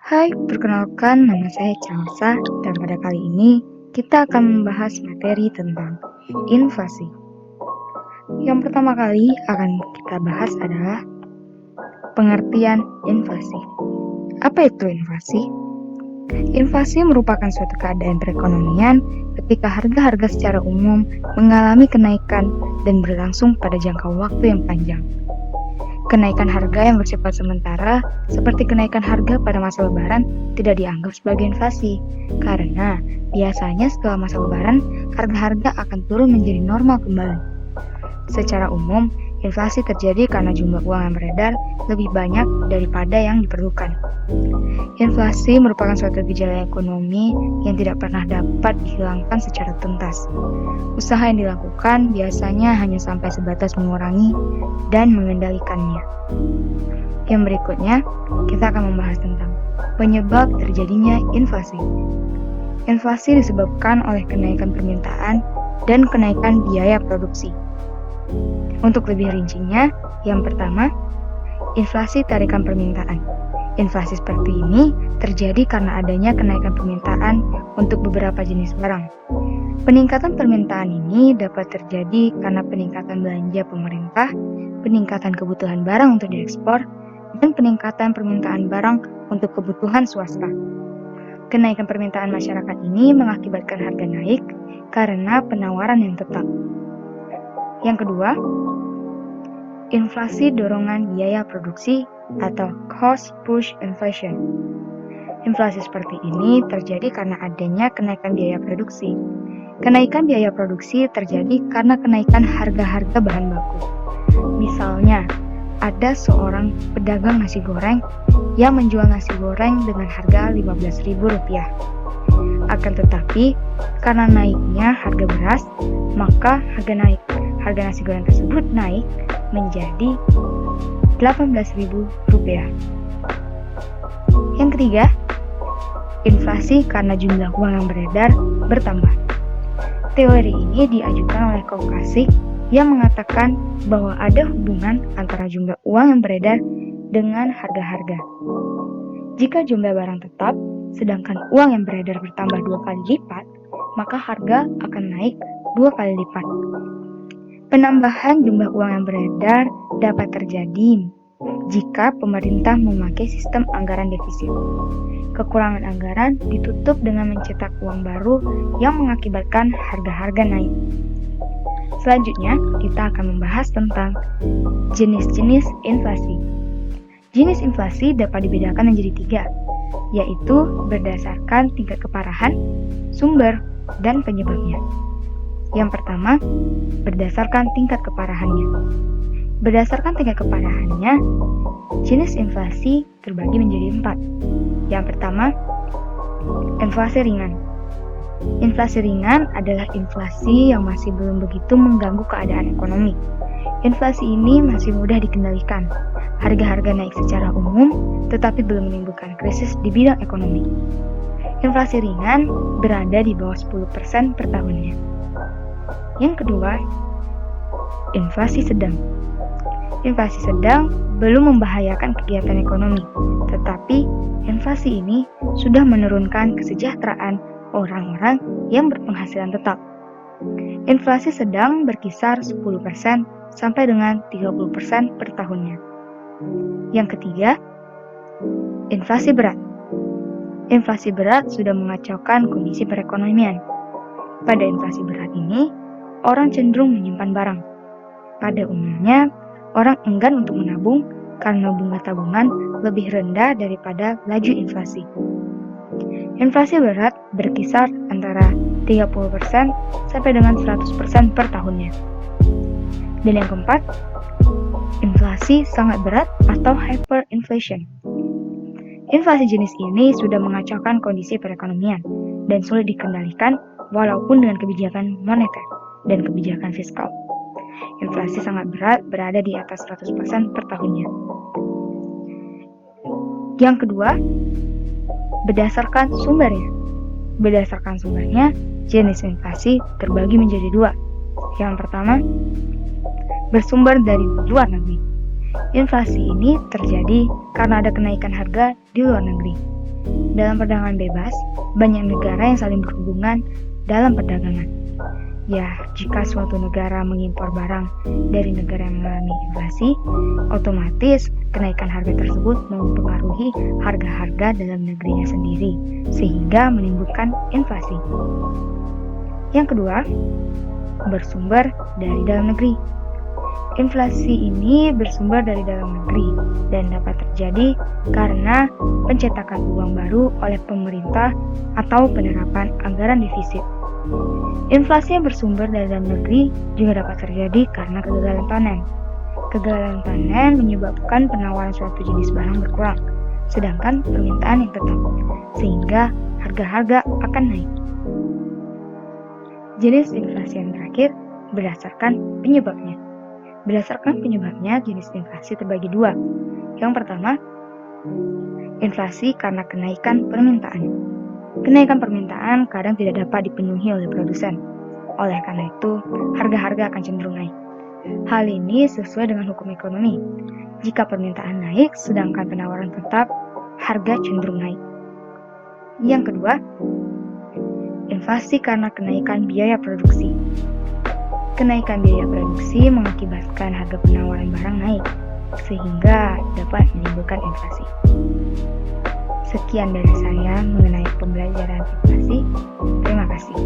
Hai, perkenalkan nama saya Chelsea dan pada kali ini kita akan membahas materi tentang inflasi. Yang pertama kali akan kita bahas adalah pengertian inflasi. Apa itu inflasi? Inflasi merupakan suatu keadaan perekonomian ketika harga-harga secara umum mengalami kenaikan dan berlangsung pada jangka waktu yang panjang. Kenaikan harga yang bersifat sementara, seperti kenaikan harga pada masa lebaran, tidak dianggap sebagai inflasi, karena biasanya setelah masa lebaran, harga-harga akan turun menjadi normal kembali. Secara umum, inflasi terjadi karena jumlah uang yang beredar lebih banyak daripada yang diperlukan. Inflasi merupakan suatu gejala ekonomi yang tidak pernah dapat dihilangkan secara tuntas. Usaha yang dilakukan biasanya hanya sampai sebatas mengurangi dan mengendalikannya. Yang berikutnya, kita akan membahas tentang penyebab terjadinya inflasi. Inflasi disebabkan oleh kenaikan permintaan dan kenaikan biaya produksi. Untuk lebih rincinya, yang pertama, inflasi tarikan permintaan. Inflasi seperti ini terjadi karena adanya kenaikan permintaan untuk beberapa jenis barang. Peningkatan permintaan ini dapat terjadi karena peningkatan belanja pemerintah, peningkatan kebutuhan barang untuk diekspor, dan peningkatan permintaan barang untuk kebutuhan swasta. Kenaikan permintaan masyarakat ini mengakibatkan harga naik karena penawaran yang tetap. Yang kedua, inflasi dorongan biaya produksi atau cost push inflation. Inflasi seperti ini terjadi karena adanya kenaikan biaya produksi. Kenaikan biaya produksi terjadi karena kenaikan harga-harga bahan baku. Misalnya, ada seorang pedagang nasi goreng yang menjual nasi goreng dengan harga Rp15.000. Akan tetapi, karena naiknya harga beras, maka harga nasi goreng tersebut naik menjadi Rp18.000. Yang ketiga, inflasi karena jumlah uang yang beredar bertambah. Teori ini diajukan oleh Kaukazik yang mengatakan bahwa ada hubungan antara jumlah uang yang beredar dengan harga-harga. Jika jumlah barang tetap, sedangkan uang yang beredar bertambah 2 kali lipat, maka harga akan naik 2 kali lipat. Penambahan jumlah uang yang beredar dapat terjadi jika pemerintah memakai sistem anggaran defisit. Kekurangan anggaran ditutup dengan mencetak uang baru yang mengakibatkan harga-harga naik. Selanjutnya, kita akan membahas tentang jenis-jenis inflasi. Jenis inflasi dapat dibedakan menjadi 3, yaitu berdasarkan tingkat keparahan, sumber, dan penyebabnya. Yang pertama, berdasarkan tingkat keparahannya. Berdasarkan tingkat keparahannya, jenis inflasi terbagi menjadi 4. Yang pertama, inflasi ringan. Inflasi ringan adalah inflasi yang masih belum begitu mengganggu keadaan ekonomi. Inflasi ini masih mudah dikendalikan. Harga-harga naik secara umum, tetapi belum menimbulkan krisis di bidang ekonomi. Inflasi ringan berada di bawah 10% per tahunnya. Yang kedua, inflasi sedang. Inflasi sedang belum membahayakan kegiatan ekonomi, tetapi inflasi ini sudah menurunkan kesejahteraan orang-orang yang berpenghasilan tetap. Inflasi sedang berkisar 10% sampai dengan 30% per tahunnya. Yang ketiga, inflasi berat. Inflasi berat sudah mengacaukan kondisi perekonomian. Pada inflasi berat ini, orang cenderung menyimpan barang. Pada umumnya, orang enggan untuk menabung karena bunga tabungan lebih rendah daripada laju inflasi. Inflasi berat berkisar antara 30% sampai dengan 100% per tahunnya. Dan yang keempat, inflasi sangat berat atau hyperinflation. Inflasi jenis ini sudah mengacaukan kondisi perekonomian dan sulit dikendalikan walaupun dengan kebijakan moneter dan kebijakan fiskal. Inflasi sangat berat berada di atas 100% per tahunnya. Yang kedua, berdasarkan sumbernya. Berdasarkan sumbernya, jenis inflasi terbagi menjadi 2. Yang pertama, bersumber dari luar negeri. Inflasi ini terjadi karena ada kenaikan harga di luar negeri. Dalam perdagangan bebas, banyak negara yang saling berhubungan dalam perdagangan. Ya, jika suatu negara mengimpor barang dari negara yang mengalami inflasi, otomatis kenaikan harga tersebut mempengaruhi harga-harga dalam negerinya sendiri, sehingga menimbulkan inflasi. Yang kedua, bersumber dari dalam negeri. Inflasi ini bersumber dari dalam negeri dan dapat terjadi karena pencetakan uang baru oleh pemerintah atau penerapan anggaran defisit. Inflasi yang bersumber dari dalam negeri juga dapat terjadi karena kegagalan panen. Kegagalan panen menyebabkan penawaran suatu jenis barang berkurang, sedangkan permintaan yang tetap, sehingga harga-harga akan naik. Jenis inflasi yang terakhir berdasarkan penyebabnya. Berdasarkan penyebabnya, jenis inflasi terbagi dua. Yang pertama, inflasi karena kenaikan permintaan. Kenaikan permintaan kadang tidak dapat dipenuhi oleh produsen. Oleh karena itu, harga-harga akan cenderung naik. Hal ini sesuai dengan hukum ekonomi. Jika permintaan naik, sedangkan penawaran tetap, harga cenderung naik. Yang kedua, inflasi karena kenaikan biaya produksi. Kenaikan biaya produksi mengakibatkan harga penawaran barang naik, sehingga dapat menimbulkan inflasi. Sekian dari saya mengenai pembelajaran inflasi. Terima kasih.